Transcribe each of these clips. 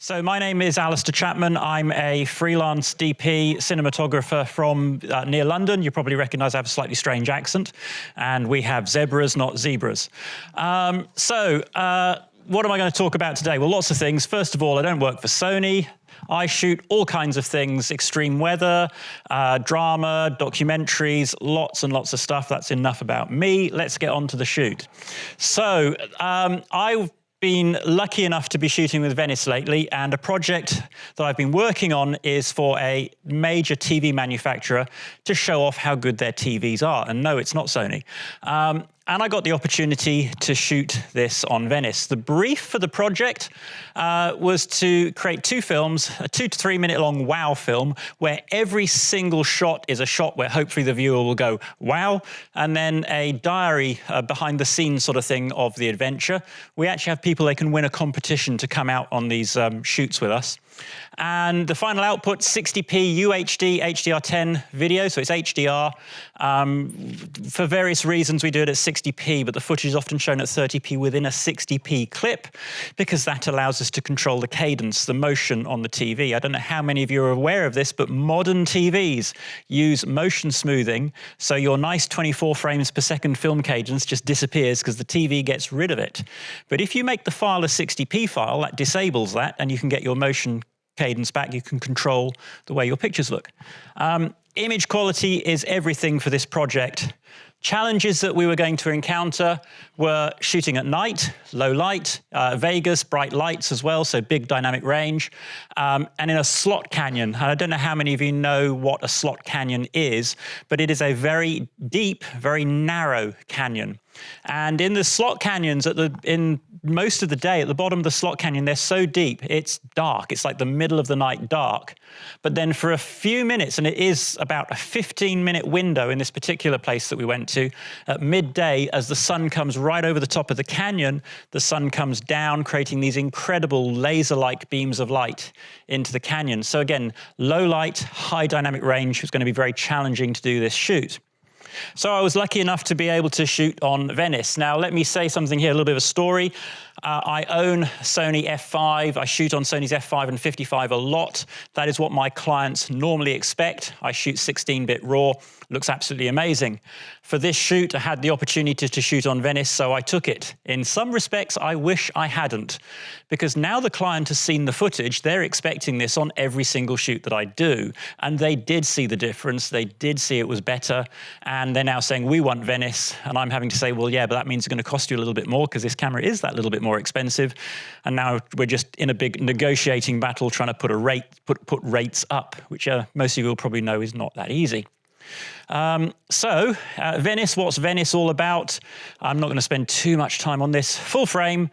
So my name is Alister Chapman. I'm a freelance DP cinematographer from near London. You probably recognise I have a slightly strange accent. And we have zebras, not zebras. What am I going to talk about today? Well, lots of things. First of all, I don't work for Sony. I shoot all kinds of things, extreme weather, drama, documentaries, lots and lots of stuff. That's enough about me. Let's get on to the shoot. So I've been lucky enough to be shooting with Venice lately, and a project that I've been working on is for a major TV manufacturer to show off how good their TVs are. And no, it's not Sony. And I got the opportunity to shoot this on Venice. The brief for the project was to create two films, a 2 to 3 minute long wow film, where every single shot is a shot where hopefully the viewer will go, wow, and then a diary behind the scenes sort of thing of the adventure. We actually have people, they can win a competition to come out on these shoots with us. And the final output, 60p UHD HDR10 video, so it's HDR. For various reasons, we do it at 60p, but the footage is often shown at 30p within a 60p clip, because that allows us to control the cadence, the motion on the TV. I don't know how many of you are aware of this, but modern TVs use motion smoothing, so your nice 24 frames per second film cadence just disappears because the TV gets rid of it. But if you make the file a 60p file, that disables that, and you can get your motion cadence back. You can control the way your pictures look. Image quality is everything for this project. Challenges that we were going to encounter were shooting at night, low light, Vegas, bright lights as well, so big dynamic range, and in a slot canyon. And I don't know how many of you know what a slot canyon is, but it is a very deep, very narrow canyon. And in the slot canyons, in most of the day, at the bottom of the slot canyon, they're so deep, it's dark. It's like the middle of the night dark. But then for a few minutes, and it is about a 15-minute window in this particular place that we went to, at midday, as the sun comes right over the top of the canyon, the sun comes down, creating these incredible laser-like beams of light into the canyon. So again, low light, high dynamic range. It's going to be very challenging to do this shoot. So I was lucky enough to be able to shoot on Venice. Now, let me say something here, a little bit of a story. I own Sony F5. I shoot on Sony's F5 and 55 a lot. That is what my clients normally expect. I shoot 16-bit RAW. Looks absolutely amazing. For this shoot, I had the opportunity to shoot on Venice, so I took it. In some respects, I wish I hadn't, because now the client has seen the footage, they're expecting this on every single shoot that I do. And they did see the difference. They did see it was better. And they're now saying, we want Venice. And I'm having to say, well, yeah, but that means it's going to cost you a little bit more because this camera is that little bit more expensive. And now we're just in a big negotiating battle trying to put rates up, which most of you will probably know is not that easy. Venice, what's Venice all about? I'm not going to spend too much time on this. Full frame,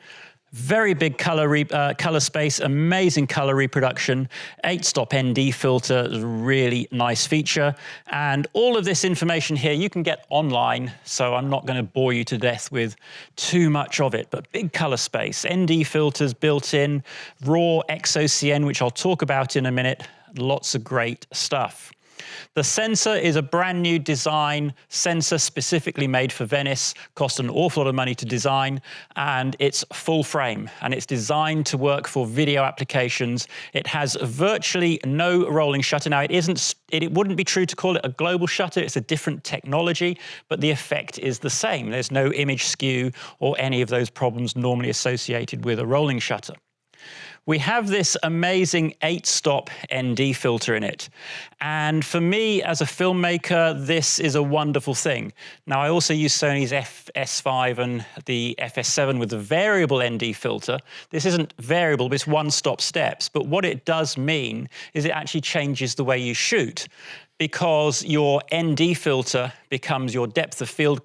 very big color space, amazing color reproduction, 8-stop ND filter, really nice feature. And all of this information here you can get online, so I'm not going to bore you to death with too much of it, but big color space, ND filters built in, raw X-OCN, which I'll talk about in a minute, lots of great stuff. The sensor is a brand new design sensor specifically made for Venice, cost an awful lot of money to design, and it's full frame, and it's designed to work for video applications. It has virtually no rolling shutter. Now, it wouldn't be true to call it a global shutter. It's a different technology, but the effect is the same. There's no image skew or any of those problems normally associated with a rolling shutter. We have this amazing 8-stop ND filter in it. And for me, as a filmmaker, this is a wonderful thing. Now, I also use Sony's FS5 and the FS7 with the variable ND filter. This isn't variable, but it's one-stop steps. But what it does mean is it actually changes the way you shoot, because your ND filter becomes your depth of field,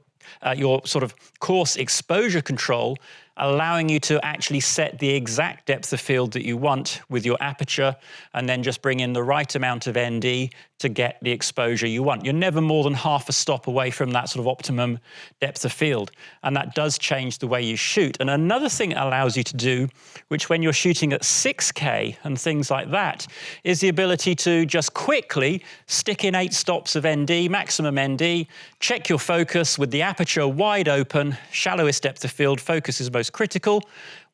your sort of coarse exposure control, allowing you to actually set the exact depth of field that you want with your aperture, and then just bring in the right amount of ND to get the exposure you want. You're never more than half a stop away from that sort of optimum depth of field. And that does change the way you shoot. And another thing it allows you to do, which when you're shooting at 6K and things like that, is the ability to just quickly stick in 8 stops of ND, maximum ND, check your focus with the aperture wide open, shallowest depth of field, focus is most most critical.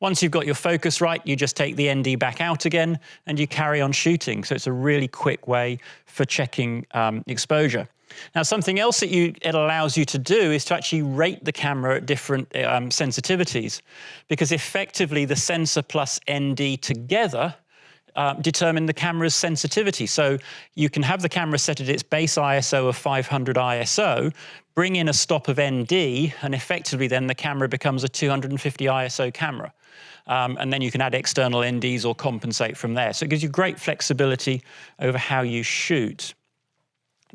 Once you've got your focus right, you just take the ND back out again and you carry on shooting. So it's a really quick way for checking exposure. Now, something else that it allows you to do is to actually rate the camera at different sensitivities, because effectively the sensor plus ND together determine the camera's sensitivity. So you can have the camera set at its base ISO of 500 ISO, bring in a stop of ND, and effectively then the camera becomes a 250 ISO camera. And then you can add external NDs or compensate from there. So it gives you great flexibility over how you shoot.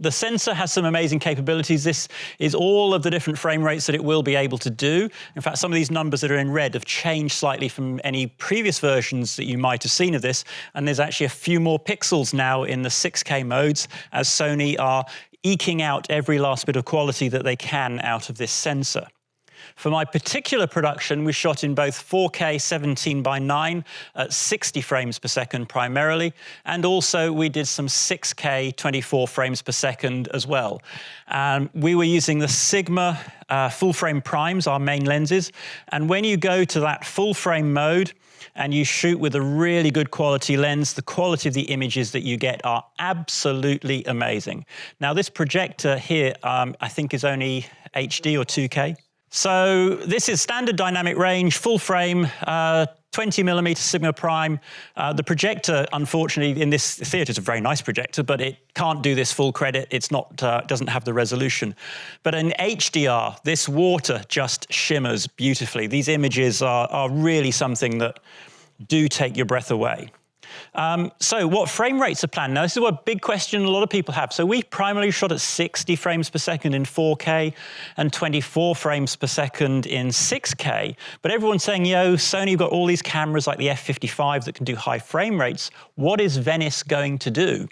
The sensor has some amazing capabilities. This is all of the different frame rates that it will be able to do. In fact, some of these numbers that are in red have changed slightly from any previous versions that you might have seen of this. And there's actually a few more pixels now in the 6K modes, as Sony are eking out every last bit of quality that they can out of this sensor. For my particular production, we shot in both 4K 17:9 at 60 frames per second primarily, and also we did some 6K 24 frames per second as well. We were using the Sigma full frame primes, our main lenses, and when you go to that full frame mode and you shoot with a really good quality lens, the quality of the images that you get are absolutely amazing. Now, this projector here, I think is only HD or 2K. So this is standard dynamic range, full frame, 20mm Sigma prime. The projector, unfortunately, in this theatre is a very nice projector, but it can't do this full credit. It's not, doesn't have the resolution. But in HDR, this water just shimmers beautifully. These images are really something that do take your breath away. So what frame rates are planned? Now, this is a big question a lot of people have. So we primarily shot at 60 frames per second in 4K and 24 frames per second in 6K. But everyone's saying, yo, Sony, you've got all these cameras like the F55 that can do high frame rates. What is Venice going to do?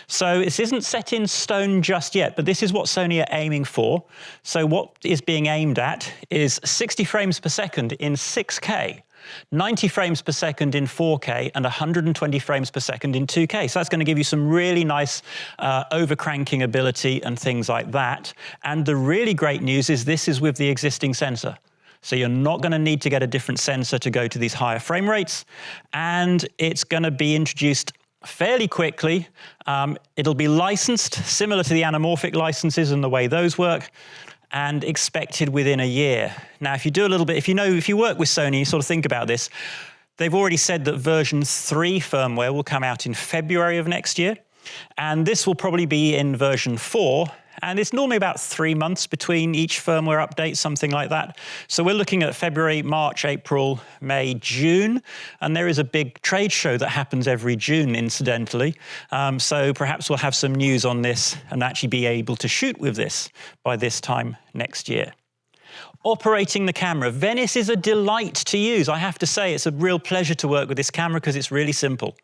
So this isn't set in stone just yet, but this is what Sony are aiming for. So what is being aimed at is 60 frames per second in 6K. 90 frames per second in 4K and 120 frames per second in 2K. So that's going to give you some really nice overcranking ability and things like that. And the really great news is this is with the existing sensor. So you're not going to need to get a different sensor to go to these higher frame rates. And it's going to be introduced fairly quickly. It'll be licensed, similar to the anamorphic licenses and the way those work, and expected within a year. Now, if you do a little bit, if you work with Sony, you sort of think about this, they've already said that version 3 firmware will come out in February of next year, and this will probably be in version 4, and it's normally about 3 months between each firmware update, something like that. So we're looking at February, March, April, May, June, and there is a big trade show that happens every June, incidentally. So perhaps we'll have some news on this and actually be able to shoot with this by this time next year. Operating the camera. Venice is a delight to use. I have to say, it's a real pleasure to work with this camera because it's really simple.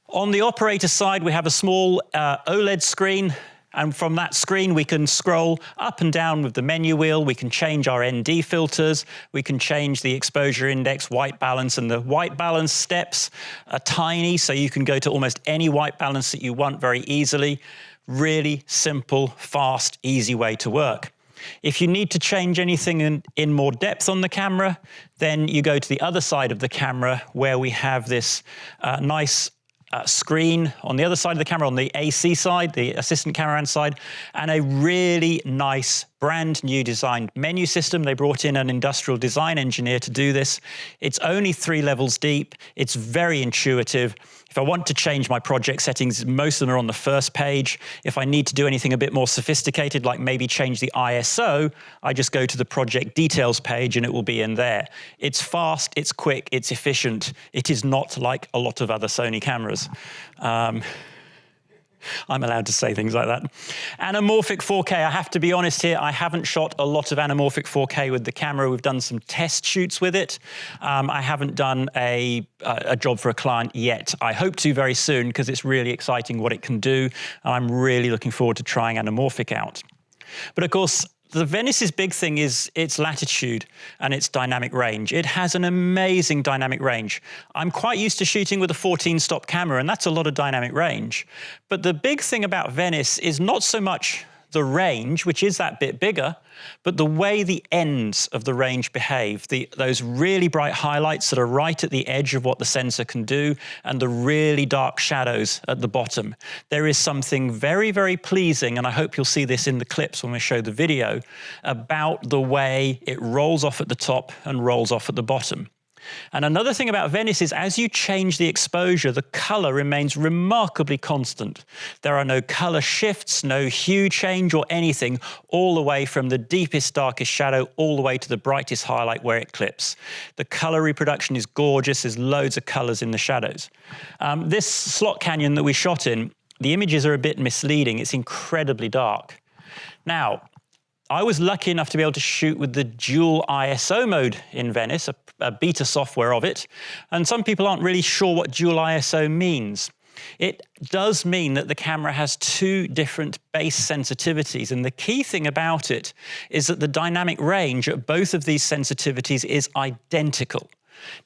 On the operator side, we have a small OLED screen. And from that screen, we can scroll up and down with the menu wheel. We can change our ND filters. We can change the exposure index, white balance, and the white balance steps are tiny, so you can go to almost any white balance that you want very easily. Really simple, fast, easy way to work. If you need to change anything in more depth on the camera, then you go to the other side of the camera where we have this nice screen on the other side of the camera, on the AC side, the assistant cameraman side, and a really nice brand new designed menu system. They brought in an industrial design engineer to do this. It's only 3 levels deep. It's very intuitive. If I want to change my project settings, most of them are on the first page. If I need to do anything a bit more sophisticated, like maybe change the ISO, I just go to the project details page and it will be in there. It's fast, it's quick, it's efficient. It is not like a lot of other Sony cameras. I'm allowed to say things like that. Anamorphic 4K, I have to be honest here, I haven't shot a lot of anamorphic 4K with the camera. We've done some test shoots with it. I haven't done a job for a client yet. I hope to very soon because it's really exciting what it can do. I'm really looking forward to trying anamorphic out. But of course, the Venice's big thing is its latitude and its dynamic range. It has an amazing dynamic range. I'm quite used to shooting with a 14-stop camera, and that's a lot of dynamic range. But the big thing about Venice is not so much the range, which is that bit bigger, but the way the ends of the range behave, those really bright highlights that are right at the edge of what the sensor can do, and the really dark shadows at the bottom. There is something very, very pleasing, and I hope you'll see this in the clips when we show the video, about the way it rolls off at the top and rolls off at the bottom. And another thing about Venice is as you change the exposure, the color remains remarkably constant. There are no color shifts, no hue change or anything, all the way from the deepest, darkest shadow all the way to the brightest highlight where it clips. The color reproduction is gorgeous. There's loads of colors in the shadows. This slot canyon that we shot in, the images are a bit misleading. It's incredibly dark. Now, I was lucky enough to be able to shoot with the dual ISO mode in Venice, a beta software of it, and some people aren't really sure what dual ISO means. It does mean that the camera has two different base sensitivities, and the key thing about it is that the dynamic range at both of these sensitivities is identical.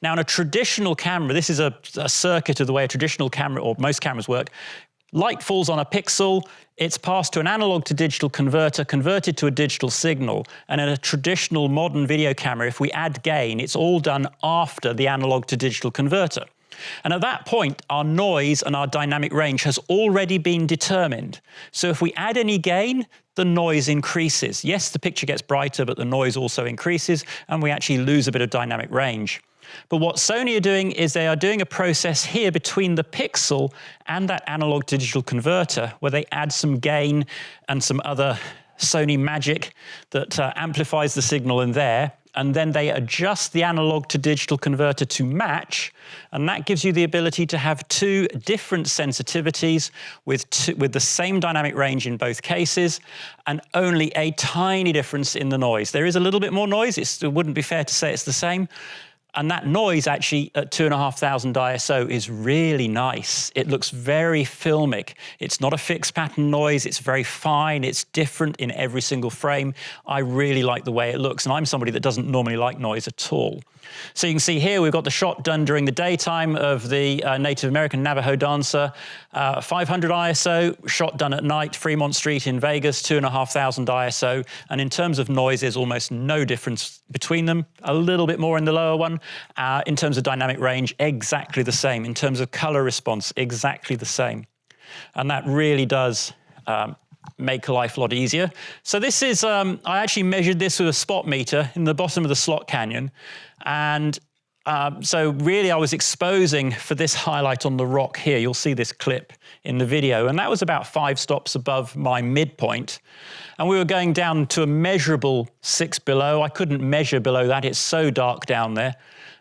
Now, in a traditional camera, this is a circuit of the way a traditional camera, or most cameras work. Light falls on a pixel, it's passed to an analog to digital converter, converted to a digital signal. And in a traditional modern video camera, if we add gain, it's all done after the analog to digital converter. And at that point, our noise and our dynamic range has already been determined. So if we add any gain, the noise increases. Yes, the picture gets brighter, but the noise also increases, and we actually lose a bit of dynamic range. But what Sony are doing is they are doing a process here between the pixel and that analog to digital converter where they add some gain and some other Sony magic that amplifies the signal in there, and then they adjust the analog to digital converter to match, and that gives you the ability to have two different sensitivities with the same dynamic range in both cases, and only a tiny difference in the noise. There is a little bit more noise. It wouldn't be fair to say it's the same. And that noise actually at 2,500 ISO is really nice. It looks very filmic. It's not a fixed pattern noise. It's very fine. It's different in every single frame. I really like the way it looks. And I'm somebody that doesn't normally like noise at all. So you can see here we've got the shot done during the daytime of the Native American Navajo dancer, 500 ISO, shot done at night, Fremont Street in Vegas, 2,500 ISO. And in terms of noise, there's almost no difference between them. A little bit more in the lower one. In terms of dynamic range, exactly the same. In terms of color response, exactly the same. And that really does make life a lot easier. So this is, I actually measured this with a spot meter in the bottom of the slot canyon. And so really I was exposing for this highlight on the rock here. You'll see this clip in the video. And that was about 5 stops above my midpoint. And we were going down to a measurable 6 below. I couldn't measure below that. It's so dark down there.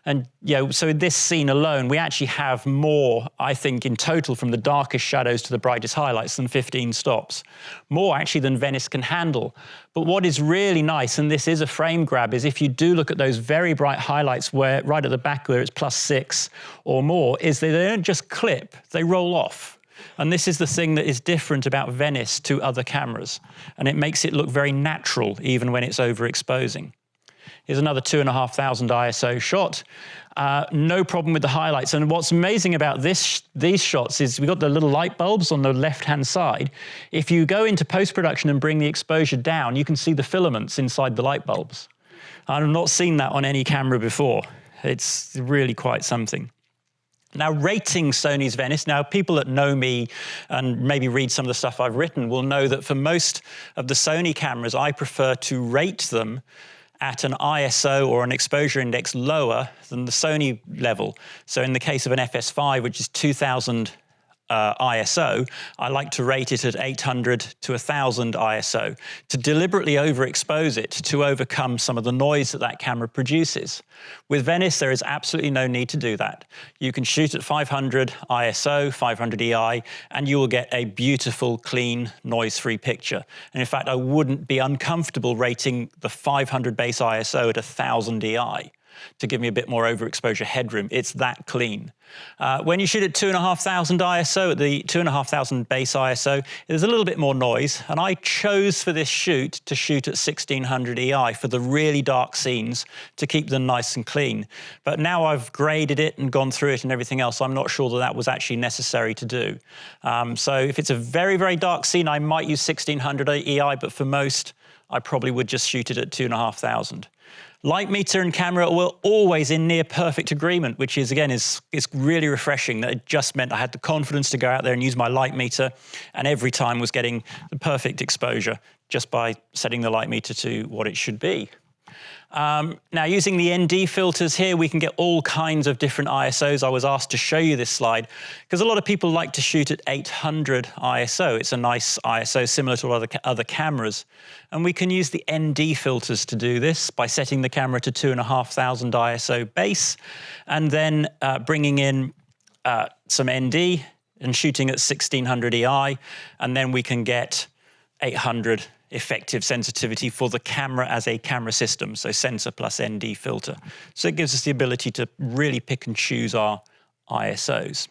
And so in this scene alone, we actually have more, I think, in total from the darkest shadows to the brightest highlights than 15 stops. More actually than Venice can handle. But what is really nice, and this is a frame grab, is if you do look at those very bright highlights where right at the back where it's +6 or more, is they don't just clip, they roll off. And this is the thing that is different about Venice to other cameras. And it makes it look very natural even when it's overexposing. Here's another 2,500 ISO shot. No problem with the highlights. And what's amazing about these shots is we've got the little light bulbs on the left-hand side. If you go into post-production and bring the exposure down, you can see the filaments inside the light bulbs. I've not seen that on any camera before. It's really quite something. Now, rating Sony's Venice, now people that know me and maybe read some of the stuff I've written will know that for most of the Sony cameras, I prefer to rate them at an ISO or an exposure index lower than the Sony level. So in the case of an FS5, which is 2000 ISO, I like to rate it at 800 to 1000 ISO to deliberately overexpose it to overcome some of the noise that that camera produces. With Venice, there is absolutely no need to do that. You can shoot at 500 ISO, 500 EI, and you will get a beautiful, clean, noise-free picture. And in fact, I wouldn't be uncomfortable rating the 500 base ISO at 1000 EI. to give me a bit more overexposure headroom. It's that clean. When you shoot at 2500 ISO, at the 2500 base ISO, there's a little bit more noise, and I chose for this shoot to shoot at 1600 EI for the really dark scenes to keep them nice and clean. But now I've graded it and gone through it and everything else, I'm not sure that that was actually necessary to do. So if it's a very, very dark scene, I might use 1600 EI, but for most, I probably would just shoot it at 2500. Light meter and camera were always in near perfect agreement, which is, again, is really refreshing. That it just meant I had the confidence to go out there and use my light meter, and every time was getting the perfect exposure just by setting the light meter to what it should be. Now, using the ND filters here, we can get all kinds of different ISOs. I was asked to show you this slide because a lot of people like to shoot at 800 ISO. It's a nice ISO similar to other cameras. And we can use the ND filters to do this by setting the camera to 2500 ISO base and then bringing in some ND and shooting at 1600 EI. And then we can get 800 effective sensitivity for the camera as a camera system, so sensor plus ND filter. So it gives us the ability to really pick and choose our ISOs.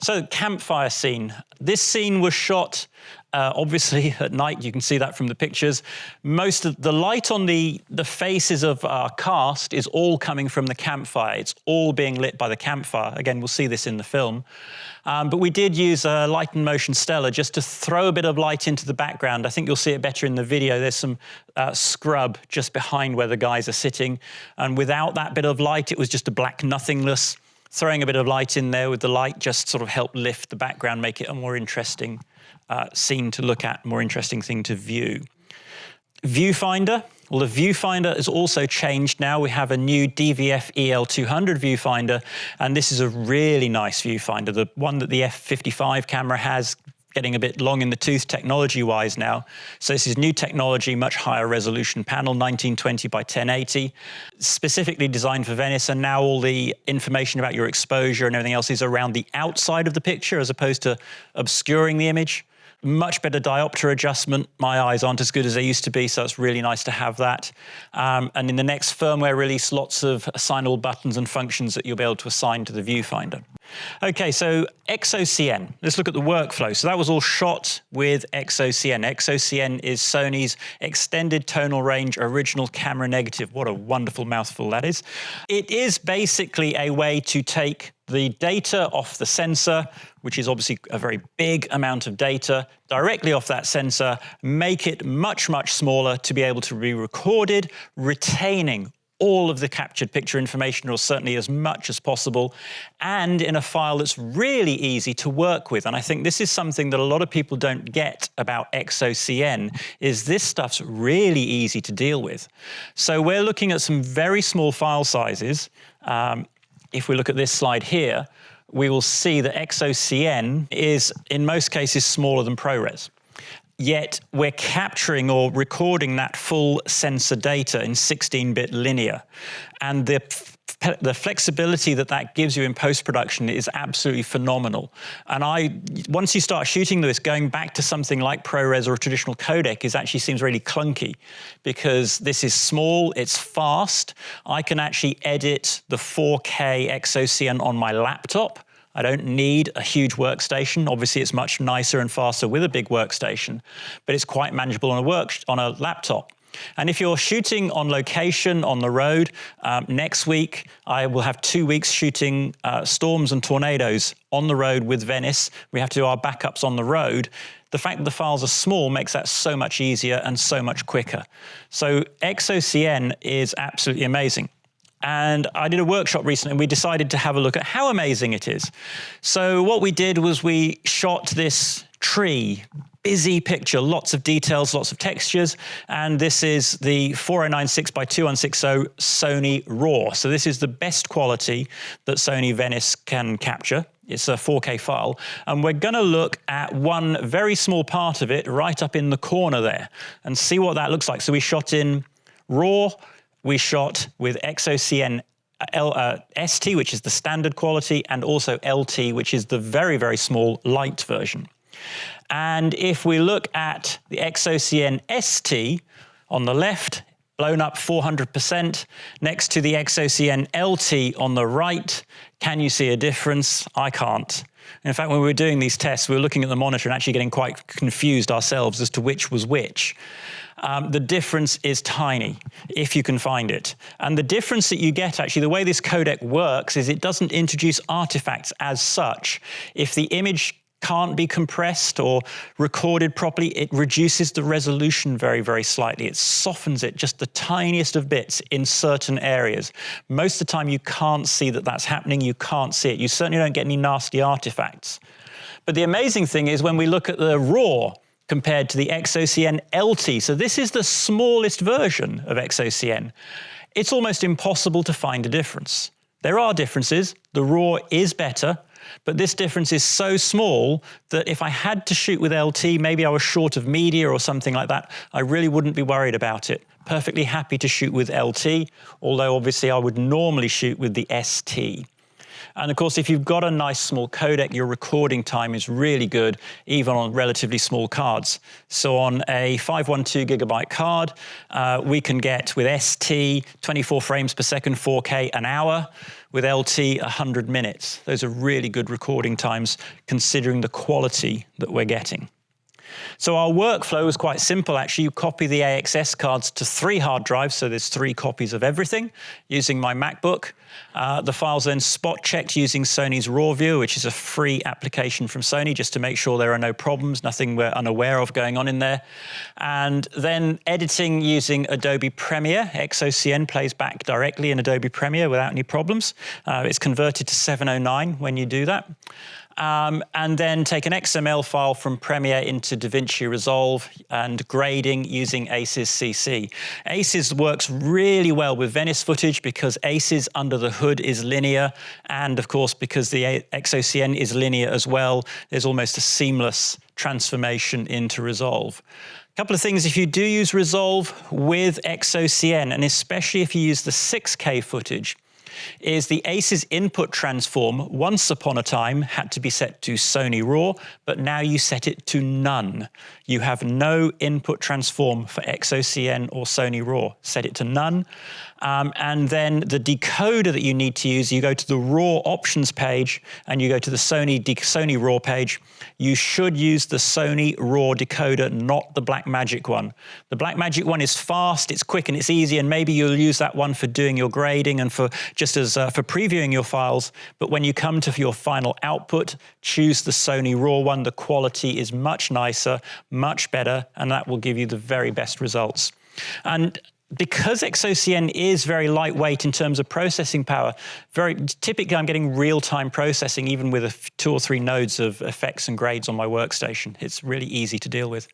So campfire scene. This scene was shot obviously at night. You can see that from the pictures. Most of the light on the faces of our cast is all coming from the campfire. It's all being lit by the campfire. Again, we'll see this in the film. But we did use a light and motion Stella just to throw a bit of light into the background. I think you'll see it better in the video. There's some scrub just behind where the guys are sitting. And without that bit of light, it was just a black nothingness. Throwing a bit of light in there with the light just sort of helped lift the background, make it a more interesting scene to look at, more interesting thing to view. Viewfinder. Well, the viewfinder has also changed now. We have a new DVF EL200 viewfinder, and this is a really nice viewfinder, the one that the F55 camera has, getting a bit long in the tooth technology-wise now. So this is new technology, much higher resolution panel, 1920 by 1080, specifically designed for Venice, and now all the information about your exposure and everything else is around the outside of the picture as opposed to obscuring the image. Much better diopter adjustment. My eyes aren't as good as they used to be, so it's really nice to have that. And in the next firmware release, lots of assignable buttons and functions that you'll be able to assign to the viewfinder. Okay, so X-OCN. Let's look at the workflow. So that was all shot with X-OCN. X-OCN is Sony's extended tonal range original camera negative. What a wonderful mouthful that is. It is basically a way to take the data off the sensor, which is obviously a very big amount of data, directly off that sensor, make it much, much smaller to be able to be recorded, retaining all of the captured picture information, or certainly as much as possible, and in a file that's really easy to work with. And I think this is something that a lot of people don't get about X-OCN, is this stuff's really easy to deal with. So we're looking at some very small file sizes. If we look at this slide here, we will see that X-OCN is, in most cases, smaller than ProRes. Yet we're capturing or recording that full sensor data in 16-bit linear. And the flexibility that that gives you in post-production is absolutely phenomenal. And once you start shooting this, going back to something like ProRes or a traditional codec actually seems really clunky, because this is small, it's fast. I can actually edit the 4K X-OCN on my laptop. I don't need a huge workstation. Obviously, it's much nicer and faster with a big workstation, but it's quite manageable on a laptop. And if you're shooting on location, on the road, next week, I will have 2 weeks shooting storms and tornadoes on the road with Venice. We have to do our backups on the road. The fact that the files are small makes that so much easier and so much quicker. So X-OCN is absolutely amazing. And I did a workshop recently, and we decided to have a look at how amazing it is. So what we did was we shot this tree, busy picture, lots of details, lots of textures, and this is the 4096 by 2160 Sony RAW. So this is the best quality that Sony Venice can capture. It's a 4K file, and we're going to look at one very small part of it right up in the corner there and see what that looks like. So we shot in RAW. We shot with X-OCN ST, which is the standard quality, and also LT, which is the very, very small light version. And if we look at the X-OCN ST on the left, blown up 400%, next to the X-OCN LT on the right. Can you see a difference? I can't. In fact, when we were doing these tests, we were looking at the monitor and actually getting quite confused ourselves as to which was which. The difference is tiny, if you can find it. And the difference that you get, actually, the way this codec works is it doesn't introduce artifacts as such. If the image can't be compressed or recorded properly, it reduces the resolution very, very slightly. It softens it just the tiniest of bits in certain areas. Most of the time, you can't see that that's happening. You can't see it. You certainly don't get any nasty artifacts. But the amazing thing is when we look at the RAW compared to the X-OCN LT, so this is the smallest version of X-OCN, it's almost impossible to find a difference. There are differences. The RAW is better, but this difference is so small that if I had to shoot with LT, maybe I was short of media or something like that, I really wouldn't be worried about it. Perfectly happy to shoot with LT, although obviously I would normally shoot with the ST. And of course, if you've got a nice small codec, your recording time is really good, even on relatively small cards. So on a 512 gigabyte card, we can get with ST 24 frames per second, 4K an hour. With LT, 100 minutes. Those are really good recording times, considering the quality that we're getting. So our workflow is quite simple, actually. You copy the AXS cards to 3 hard drives, so there's 3 copies of everything, using my MacBook. The file's then spot checked using Sony's RAW Viewer, which is a free application from Sony, just to make sure there are no problems, nothing we're unaware of going on in there. And then editing using Adobe Premiere. X-OCN plays back directly in Adobe Premiere without any problems. It's converted to 709 when you do that. And then take an XML file from Premiere into DaVinci Resolve and grading using ACES CC. ACES works really well with Venice footage because ACES under the hood is linear, and of course because the X-OCN is linear as well, there's almost a seamless transformation into Resolve. A couple of things, if you do use Resolve with X-OCN, and especially if you use the 6K footage, is the ACES input transform once upon a time had to be set to Sony RAW, but now you set it to none. You have no input transform for X-OCN or Sony RAW. Set it to none. And then the decoder that you need to use, you go to the RAW options page and you go to the Sony RAW page. You should use the Sony RAW decoder, not the Blackmagic one. The Blackmagic one is fast, it's quick, and it's easy, and maybe you'll use that one for doing your grading and for just as for previewing your files. But when you come to your final output, choose the Sony RAW one. The quality is much nicer, much better, and that will give you the very best results. And because X-OCN is very lightweight in terms of processing power, typically I'm getting real-time processing even with 2 or 3 nodes of effects and grades on my workstation. It's really easy to deal with.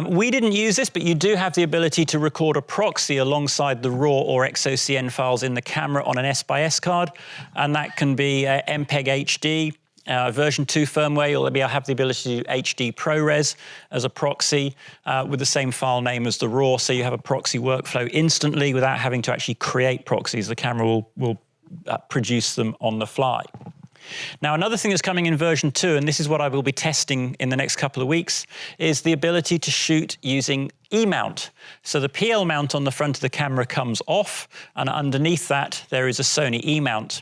We didn't use this, but you do have the ability to record a proxy alongside the RAW or X-OCN files in the camera on an S/S card, and that can be MPEG HD. Version 2 firmware, you'll have the ability to do HD ProRes as a proxy with the same file name as the RAW, so you have a proxy workflow instantly without having to actually create proxies. The camera will produce them on the fly. Now, another thing that's coming in version 2, and this is what I will be testing in the next couple of weeks, is the ability to shoot using E-mount. So the PL mount on the front of the camera comes off, and underneath that, there is a Sony E-mount.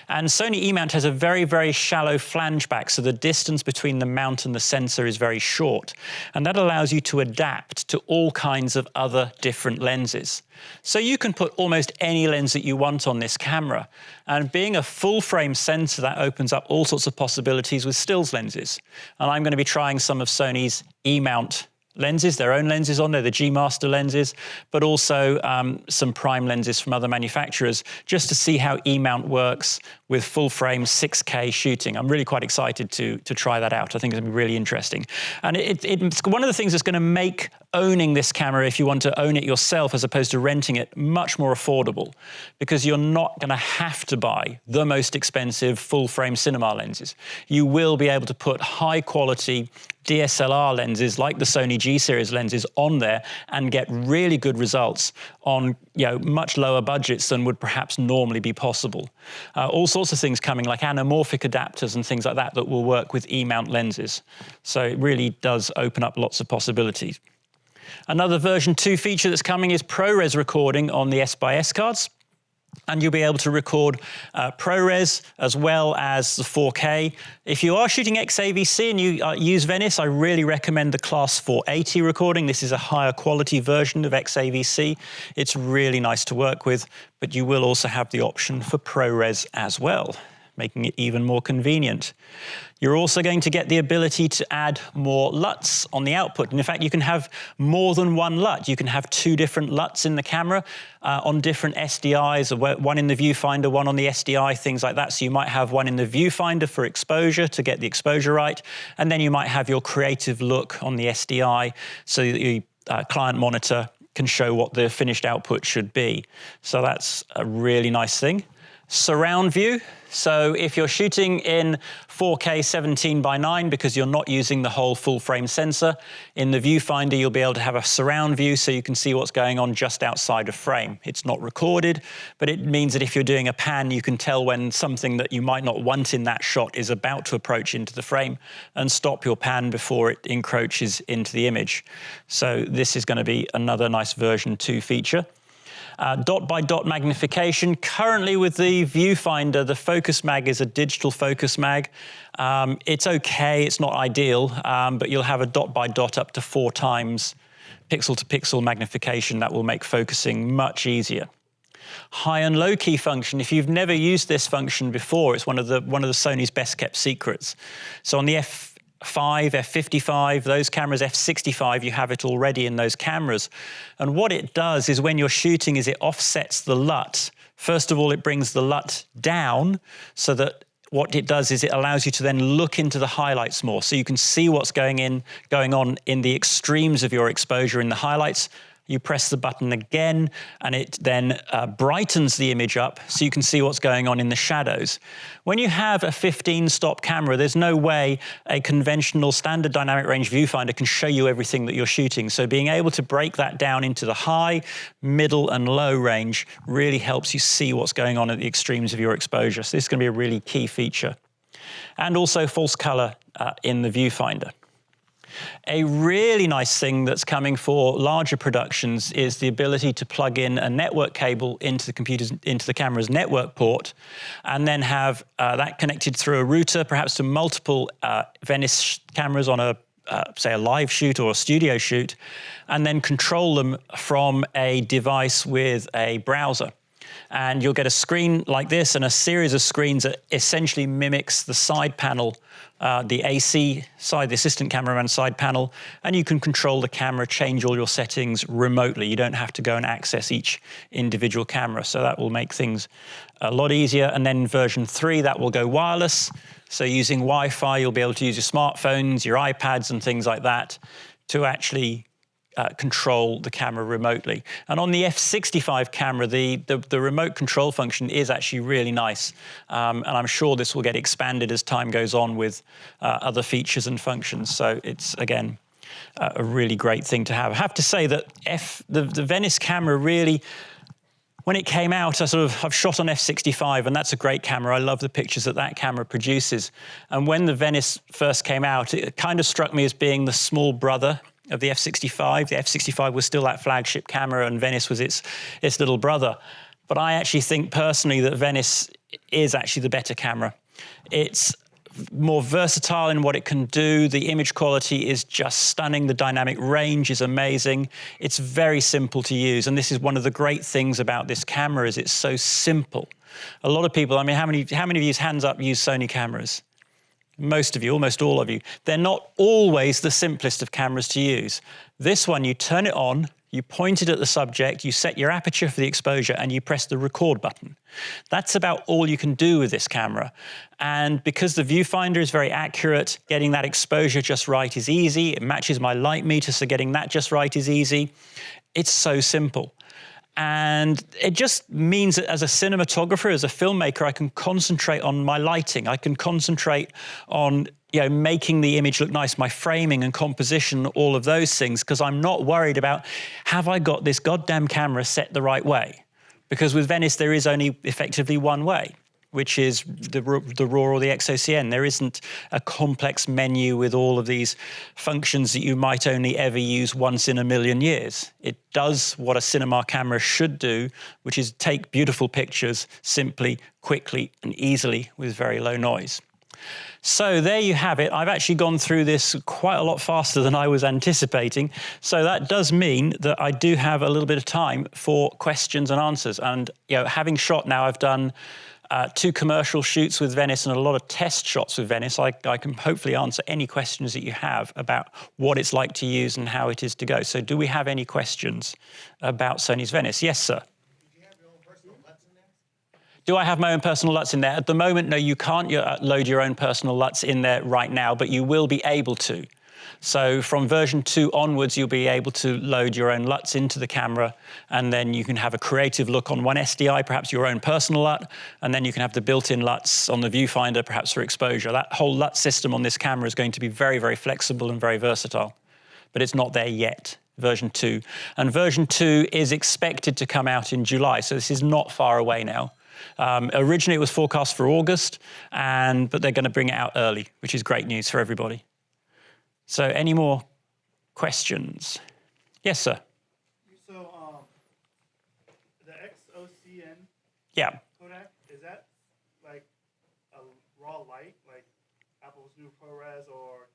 And Sony E-mount has a very, very shallow flange back, so the distance between the mount and the sensor is very short. And that allows you to adapt to all kinds of other different lenses. So you can put almost any lens that you want on this camera. And being a full-frame sensor, that opens up all sorts of possibilities with stills lenses. And I'm going to be trying some of Sony's E-mount lenses, their own lenses on there, the G Master lenses, but also some prime lenses from other manufacturers, just to see how E-mount works with full-frame 6K shooting. I'm really quite excited to try that out. I think it's going to be really interesting. And it's one of the things that's going to make owning this camera, if you want to own it yourself as opposed to renting it, much more affordable, because you're not going to have to buy the most expensive full-frame cinema lenses. You will be able to put high-quality DSLR lenses like the Sony G-series lenses on there and get really good results on much lower budgets than would perhaps normally be possible. All sorts of things coming like anamorphic adapters and things like that will work with E-mount lenses. So it really does open up lots of possibilities. Another version 2 feature that's coming is ProRes recording on the S/S cards. And you'll be able to record ProRes as well as the 4K. If you are shooting XAVC and you use Venice, I really recommend the Class 480 recording. This is a higher quality version of XAVC. It's really nice to work with, but you will also have the option for ProRes as well, making it even more convenient. You're also going to get the ability to add more LUTs on the output. And in fact, you can have more than one LUT. You can have 2 different LUTs in the camera on different SDIs, one in the viewfinder, one on the SDI, things like that. So you might have one in the viewfinder for exposure to get the exposure right. And then you might have your creative look on the SDI so that the client monitor can show what the finished output should be. So that's a really nice thing. Surround view. So if you're shooting in 4K 17:9 because you're not using the whole full frame sensor, in the viewfinder you'll be able to have a surround view so you can see what's going on just outside of frame. It's not recorded, but it means that if you're doing a pan, you can tell when something that you might not want in that shot is about to approach into the frame and stop your pan before it encroaches into the image. So this is going to be another nice version 2 feature. Dot-by-dot magnification. Currently with the viewfinder, the focus mag is a digital focus mag. It's okay, it's not ideal, but you'll have a dot-by-dot up to 4 times pixel-to-pixel magnification. That will make focusing much easier. High and low key function. If you've never used this function before, it's one of the Sony's best kept secrets. So on the F5, F55, those cameras, F65, you have it already in those cameras. And what it does is when you're shooting is it offsets the LUT. First of all, it brings the LUT down so that what it does is it allows you to then look into the highlights more. So you can see what's going on in the extremes of your exposure in the highlights. You press the button again, and it then brightens the image up so you can see what's going on in the shadows. When you have a 15-stop camera, there's no way a conventional standard dynamic range viewfinder can show you everything that you're shooting. So being able to break that down into the high, middle, and low range really helps you see what's going on at the extremes of your exposure. So this is going to be a really key feature. And also false color in the viewfinder. A really nice thing that's coming for larger productions is the ability to plug in a network cable into the camera's network port, and then have that connected through a router, perhaps to multiple Venice cameras on say a live shoot or a studio shoot, and then control them from a device with a browser. And you'll get a screen like this and a series of screens that essentially mimics the side panel, the AC side, the assistant cameraman side panel, and you can control the camera, change all your settings remotely. You don't have to go and access each individual camera. So that will make things a lot easier. And then version 3, that will go wireless. So using Wi-Fi, you'll be able to use your smartphones, your iPads and things like that to actually control the camera remotely. And on the F65 camera, the remote control function is actually really nice. And I'm sure this will get expanded as time goes on with other features and functions. So it's, again, a really great thing to have. I have to say that the Venice camera really, when it came out, I've shot on F65, and that's a great camera. I love the pictures that camera produces. And when the Venice first came out, it kind of struck me as being the small brother of the F65. The F65 was still that flagship camera, and Venice was its little brother. But I actually think personally that Venice is actually the better camera. It's more versatile in what it can do. The image quality is just stunning. The dynamic range is amazing. It's very simple to use. And this is one of the great things about this camera, is it's so simple. A lot of people, I mean, how many of you, hands up, use Sony cameras? Most of you, almost all of you. They're not always the simplest of cameras to use. This one, you turn it on, you point it at the subject, you set your aperture for the exposure, and you press the record button. That's about all you can do with this camera. And because the viewfinder is very accurate, getting that exposure just right is easy. It matches my light meter, so getting that just right is easy. It's so simple. And it just means that as a cinematographer, as a filmmaker, I can concentrate on my lighting. I can concentrate on making the image look nice, my framing and composition, all of those things, because I'm not worried about, have I got this goddamn camera set the right way? Because with Venice, there is only effectively one way. which is the RAW or the X-OCN. There isn't a complex menu with all of these functions that you might only ever use once in a million years. It does what a cinema camera should do, which is take beautiful pictures simply, quickly, and easily with very low noise. So there you have it. I've actually gone through this quite a lot faster than I was anticipating. So that does mean that I do have a little bit of time for questions and answers. And having shot now, I've done 2 commercial shoots with Venice and a lot of test shots with Venice. I can hopefully answer any questions that you have about what it's like to use and how it is to go. So do we have any questions about Sony's Venice? Yes, sir. Do I have my own personal LUTs in there? At the moment, no, you can't load your own personal LUTs in there right now, but you will be able to. So from version 2 onwards, you'll be able to load your own LUTs into the camera, and then you can have a creative look on one SDI, perhaps your own personal LUT, and then you can have the built-in LUTs on the viewfinder, perhaps for exposure. That whole LUT system on this camera is going to be very, very flexible and very versatile, but it's not there yet. Version 2. And version 2 is expected to come out in July, so this is not far away now. Originally, it was forecast for August, but they're going to bring it out early, which is great news for everybody. So any more questions? Yes, sir. So the X-OCN codec, is that like a raw light, like Apple's new ProRes or?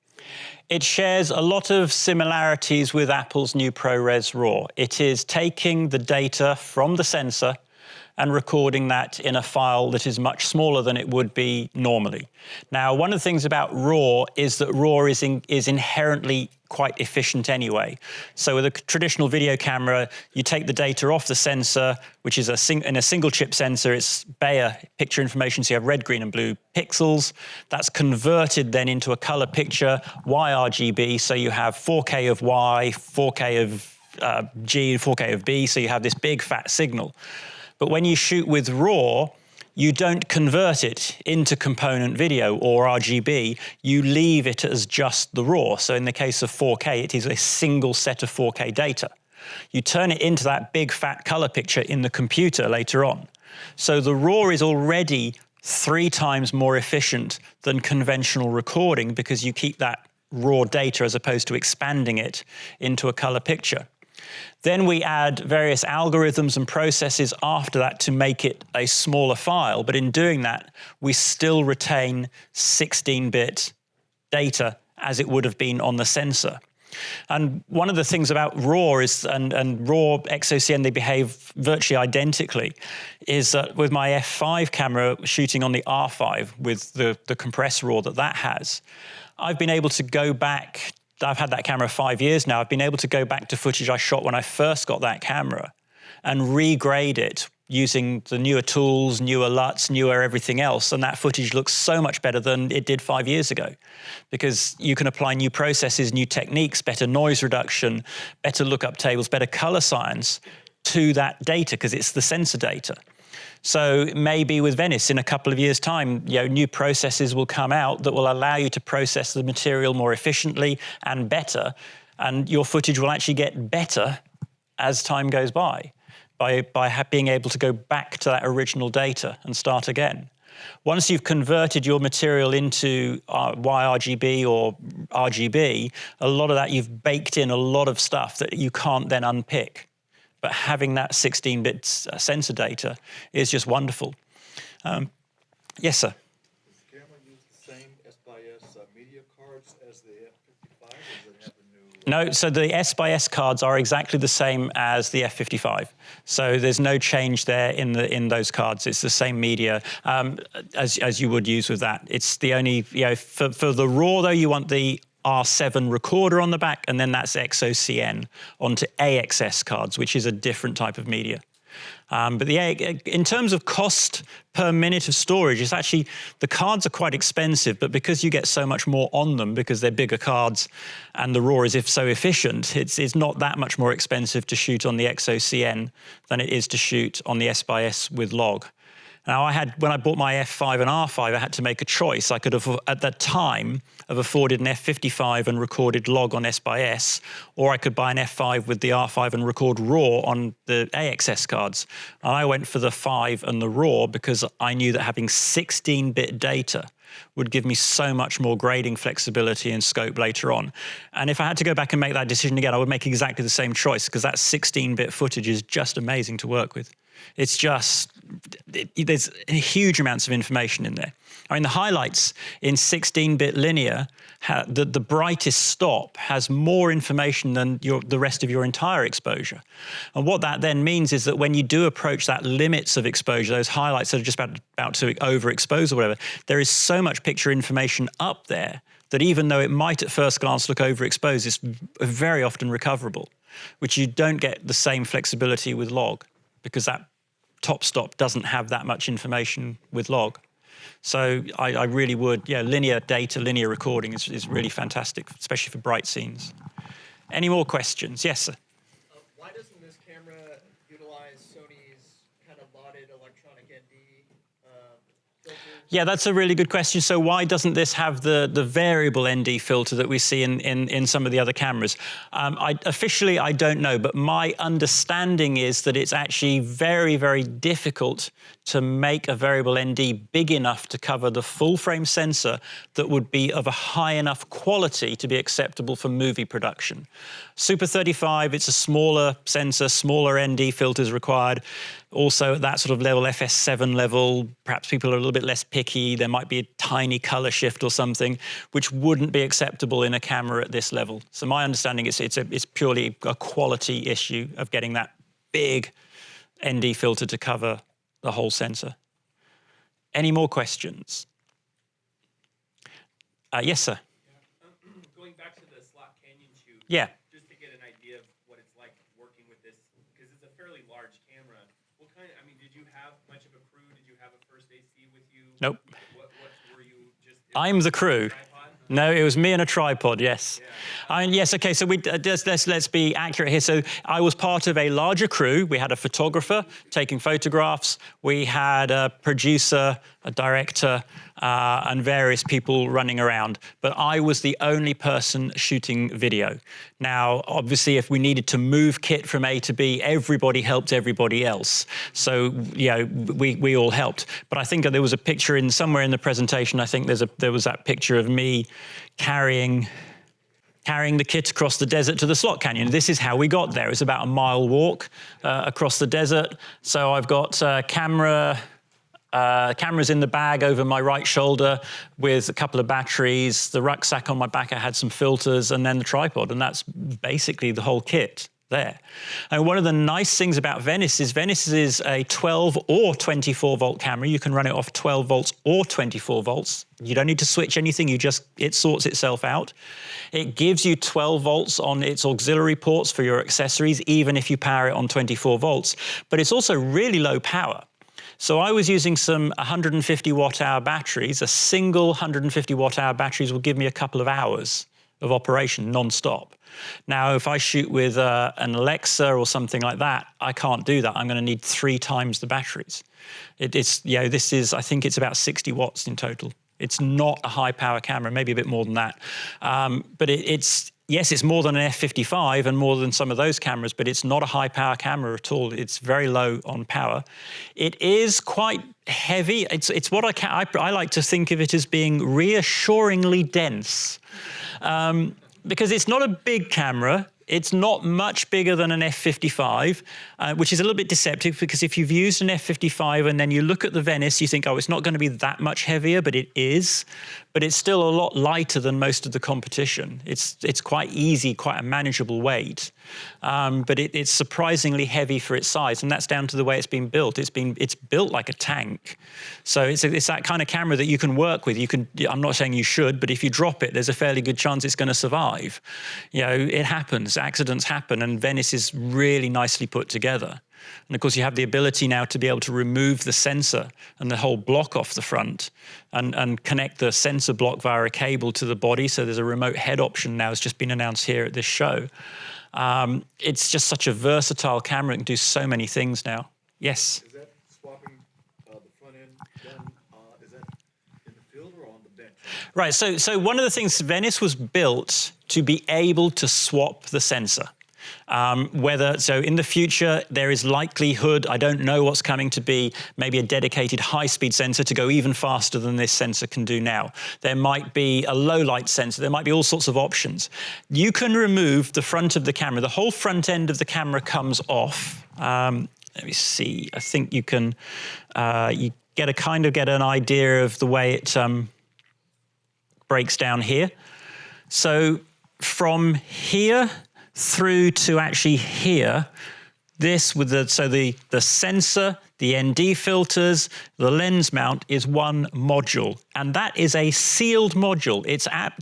It shares a lot of similarities with Apple's new ProRes RAW. It is taking the data from the sensor and recording that in a file that is much smaller than it would be normally. Now, one of the things about RAW is that RAW is inherently quite efficient anyway. So with a traditional video camera, you take the data off the sensor, which is in a single chip sensor, it's Bayer picture information, so you have red, green, and blue pixels. That's converted then into a color picture, YRGB, so you have 4K of Y, 4K of G, and 4K of B, so you have this big fat signal. But when you shoot with RAW, you don't convert it into component video or RGB. You leave it as just the RAW. So in the case of 4K, it is a single set of 4K data. You turn it into that big fat color picture in the computer later on. So the RAW is already 3 times more efficient than conventional recording because you keep that raw data as opposed to expanding it into a color picture. Then we add various algorithms and processes after that to make it a smaller file. But in doing that, we still retain 16-bit data as it would have been on the sensor. And one of the things about RAW is, and RAW X-OCN, they behave virtually identically, is that with my F5 camera shooting on the R5 with the compressed RAW that has, I've been able to go back. I've had that camera 5 years now. I've been able to go back to footage I shot when I first got that camera and regrade it using the newer tools, newer LUTs, newer everything else. And that footage looks so much better than it did 5 years ago because you can apply new processes, new techniques, better noise reduction, better lookup tables, better color science to that data because it's the sensor data. So maybe with Venice in a couple of years' time, new processes will come out that will allow you to process the material more efficiently and better, and your footage will actually get better as time goes by being able to go back to that original data and start again. Once you've converted your material into YRGB or RGB, a lot of that you've baked in a lot of stuff that you can't then unpick. But having that 16-bit sensor data is just wonderful. Yes, sir? Does the camera use the same S/S media cards as the F55, or does it have a new? No, so the S/S cards are exactly the same as the F55. So there's no change there in those cards. It's the same media as you would use with that. It's the only, for the RAW though, you want the R7 recorder on the back, and then that's X-OCN onto AXS cards, which is a different type of media. But in terms of cost per minute of storage, it's actually, the cards are quite expensive, but because you get so much more on them, because they're bigger cards and the RAW is so efficient, it's not that much more expensive to shoot on the X-OCN than it is to shoot on the S/S with log. Now, when I bought my F5 and R5, I had to make a choice. I could have, at that time, have afforded an F55 and recorded log on S/S, or I could buy an F5 with the R5 and record RAW on the AXS cards. And I went for the 5 and the RAW because I knew that having 16-bit data would give me so much more grading flexibility and scope later on. And if I had to go back and make that decision again, I would make exactly the same choice, because that 16-bit footage is just amazing to work with. It's just, there's huge amounts of information in there. I mean, the highlights in 16-bit linear, the brightest stop has more information than the rest of your entire exposure. And what that then means is that when you do approach that limits of exposure, those highlights that are just about to overexpose or whatever, there is so much picture information up there that even though it might at first glance look overexposed, it's very often recoverable, which you don't get the same flexibility with log, because that top stop doesn't have that much information with log. So I really would, linear data, linear recording is really fantastic, especially for bright scenes. Any more questions? Yes, sir. Why doesn't this camera utilize Sony's kind of lauded electronic ND filters? Yeah, that's a really good question. So why doesn't this have the variable ND filter that we see in some of the other cameras? Officially, I don't know, but my understanding is that it's actually very, very difficult to make a variable ND big enough to cover the full frame sensor that would be of a high enough quality to be acceptable for movie production. Super 35, it's a smaller sensor, smaller ND filters required. Also at that sort of level, FS7 level, perhaps people are a little bit less picky. There might be a tiny color shift or something, which wouldn't be acceptable in a camera at this level. So my understanding is it's purely a quality issue of getting that big ND filter to cover the whole sensor. Any more questions? Yes, sir. Yeah. Going back to the Slot Canyon shoot. Yeah. Just to get an idea of what it's like working with this, because it's a fairly large camera. What kind of, did you have much of a crew? Did you have a first AC with you? Nope. What were you just? I'm the crew. No, it was me and a tripod, yes. Yeah. Yes, okay, so let's be accurate here. So I was part of a larger crew. We had a photographer taking photographs. We had a producer, a director, and various people running around. But I was the only person shooting video. Now, obviously, if we needed to move kit from A to B, everybody helped everybody else. So, we all helped. But I think there was a picture somewhere in the presentation. I think there was that picture of me carrying the kit across the desert to the Slot Canyon. This is how we got there. It's about a mile walk across the desert. So I've got cameras in the bag over my right shoulder with a couple of batteries, the rucksack on my back, I had some filters, and then the tripod, and that's basically the whole kit there. And one of the nice things about Venice is a 12 or 24 volt camera. You can run it off 12 volts or 24 volts. You don't need to switch anything, it sorts itself out. It gives you 12 volts on its auxiliary ports for your accessories, even if you power it on 24 volts, but it's also really low power. So I was using some 150 watt-hour batteries. A single 150 watt-hour batteries will give me a couple of hours of operation non-stop. Now, if I shoot with an Alexa or something like that, I can't do that. I'm going to need 3 times the batteries. I think it's about 60 watts in total. It's not a high-power camera, maybe a bit more than that. But yes, it's more than an F55 and more than some of those cameras, but it's not a high-power camera at all. It's very low on power. It is quite heavy. It's what I like to think of it as being reassuringly dense. Because it's not a big camera. It's not much bigger than an F55, which is a little bit deceptive, because if you've used an F55 and then you look at the Venice, you think, oh, it's not going to be that much heavier, but it is. But it's still a lot lighter than most of the competition. It's quite easy, quite a manageable weight. But it's surprisingly heavy for its size, and that's down to the way it's been built. It's built like a tank. So it's that kind of camera that you can work with. I'm not saying you should, but if you drop it, there's a fairly good chance it's going to survive. It happens. Accidents happen, and Venice is really nicely put together. And of course, you have the ability now to be able to remove the sensor and the whole block off the front and connect the sensor block via a cable to the body. So there's a remote head option now. It's just been announced here at this show. It's just such a versatile camera. It can do so many things now. Yes? Is that swapping the front Right, so one of the things, Venice was built to be able to swap the sensor. So in the future, there is likelihood, I don't know what's coming to be, maybe a dedicated high-speed sensor to go even faster than this sensor can do now. There might be a low-light sensor. There might be all sorts of options. You can remove the front of the camera. The whole front end of the camera comes off. Let me see. I think you can, you get an idea of the way it breaks down here. So from here through to actually here, this with the sensor, the ND filters, the lens mount is one module, and that is a sealed module.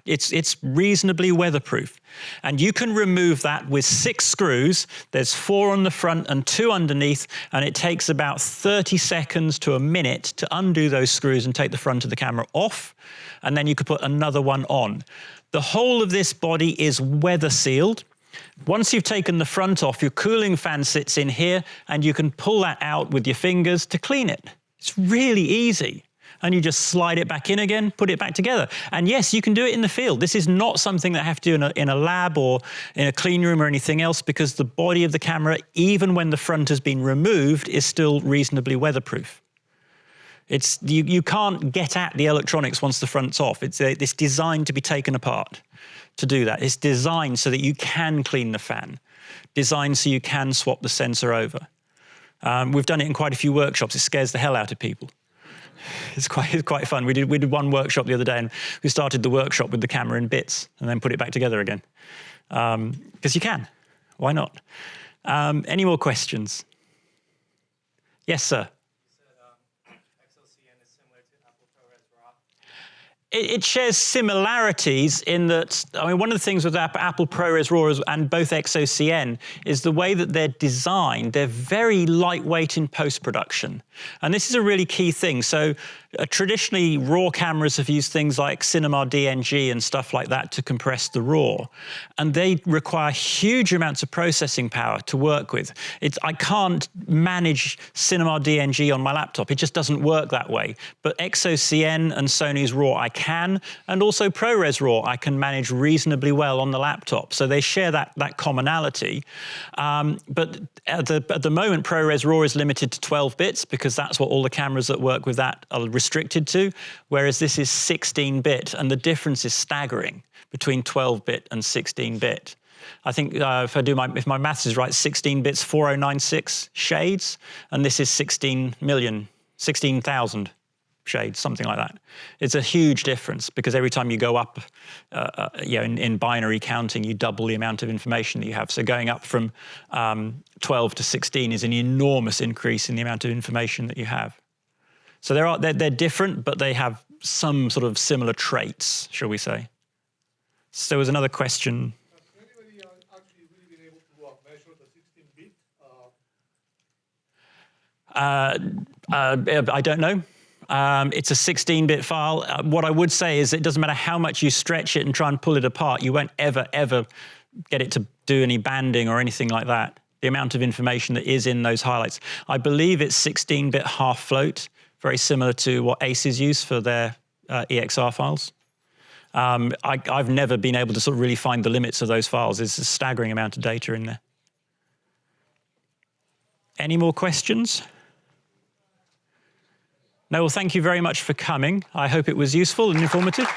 It's reasonably weatherproof, and you can remove that with 6 screws. There's 4 on the front and 2 underneath, and it takes about 30 seconds to a minute to undo those screws and take the front of the camera off, and then you could put another one on. The whole of this body is weather sealed. Once you've taken the front off, your cooling fan sits in here, and you can pull that out with your fingers to clean it. It's really easy. And you just slide it back in again, put it back together. And yes, you can do it in the field. This is not something that I have to do in a lab or in a clean room or anything else, because the body of the camera, even when the front has been removed, is still reasonably weatherproof. You can't get at the electronics once the front's off. It's designed to be taken apart. To do that. It's designed so that you can clean the fan, designed so you can swap the sensor over. We've done it in quite a few workshops. It scares the hell out of people. It's quite fun. We did one workshop the other day, and we started the workshop with the camera in bits and then put it back together again. Because you can. Why not? Any more questions? Yes, sir. It shares similarities in that, I mean, one of the things with Apple ProRes RAW and both X-OCN is the way that they're designed. They're very lightweight in post-production. And this is a really key thing. So traditionally, RAW cameras have used things like Cinema DNG and stuff like that to compress the RAW. And they require huge amounts of processing power to work with. I can't manage Cinema DNG on my laptop. It just doesn't work that way. But X-OCN and Sony's RAW I can, and also ProRes RAW I can manage reasonably well on the laptop. So they share that commonality. But at the moment, ProRes RAW is limited to 12 bits because that's what all the cameras that work with that are restricted to, whereas this is 16-bit, and the difference is staggering between 12-bit and 16-bit. I think if my maths is right, 16 bits, 4096 shades, and this is 16,000 shades, something like that. It's a huge difference because every time you go up, in binary counting, you double the amount of information that you have. So going up from 12 to 16 is an enormous increase in the amount of information that you have. So they're different, but they have some sort of similar traits, shall we say. So there was another question. Has anybody actually really been able to measure the 16-bit? I don't know. It's a 16-bit file. What I would say is it doesn't matter how much you stretch it and try and pull it apart, you won't ever get it to do any banding or anything like that. The amount of information that is in those highlights. I believe it's 16-bit half float, very similar to what Aces use for their EXR files. I've never been able to sort of really find the limits of those files. There's a staggering amount of data in there. Any more questions? No, well, thank you very much for coming. I hope it was useful and informative.